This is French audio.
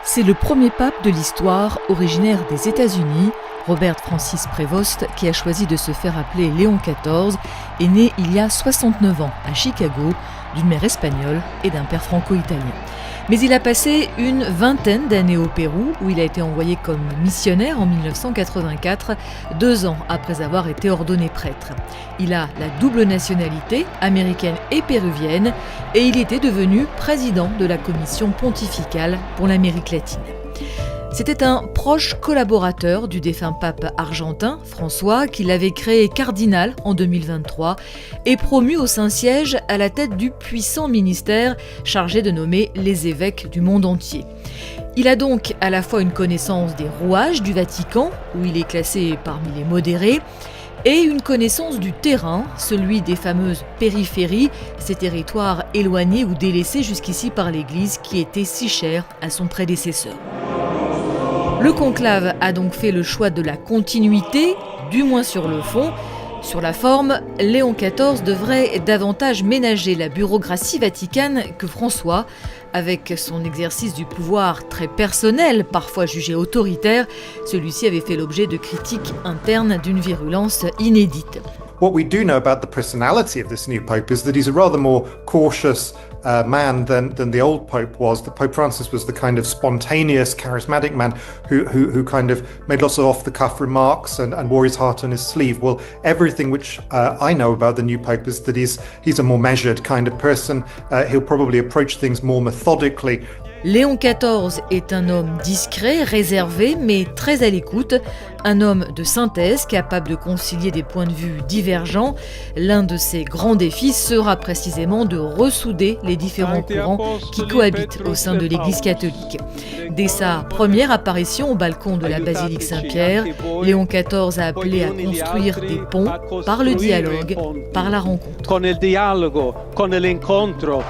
C'est le premier pape de l'histoire originaire des États-Unis. Robert Francis Prévost, qui a choisi de se faire appeler Léon XIV, est né il y a 69 ans à Chicago, d'une mère espagnole et d'un père franco-italien. Mais il a passé une vingtaine d'années au Pérou, où il a été envoyé comme missionnaire en 1984, 2 ans après avoir été ordonné prêtre. Il a la double nationalité, américaine et péruvienne, et il était devenu président de la commission pontificale pour l'Amérique latine. C'était un proche collaborateur du défunt pape argentin, François, qui l'avait créé cardinal en 2023 et promu au Saint-Siège à la tête du puissant ministère chargé de nommer les évêques du monde entier. Il a donc à la fois une connaissance des rouages du Vatican, où il est classé parmi les modérés, et une connaissance du terrain, celui des fameuses périphéries, ces territoires éloignés ou délaissés jusqu'ici par l'Église qui étaient si chers à son prédécesseur. Le conclave a donc fait le choix de la continuité, du moins sur le fond. Sur la forme, Léon XIV devrait davantage ménager la bureaucratie vaticane que François. Avec son exercice du pouvoir très personnel, parfois jugé autoritaire, celui-ci avait fait l'objet de critiques internes d'une virulence inédite. What we do know about the personality of this new pope is that he's a rather more cautious man than the old pope was. The Pope Francis was the kind of spontaneous, charismatic man who kind of made lots of off-the-cuff remarks and wore his heart on his sleeve. Well, everything which I know about the new pope is that he's a more measured kind of person. He'll probably approach things more methodically. Léon XIV est un homme discret, réservé, mais très à l'écoute. Un homme de synthèse, capable de concilier des points de vue divergents. L'un de ses grands défis sera précisément de ressouder les différents courants qui cohabitent au sein de l'Église catholique. Dès sa première apparition au balcon de la basilique Saint-Pierre, Léon XIV a appelé à construire des ponts par le dialogue, par la rencontre. Con il dialogo, con l'incontro,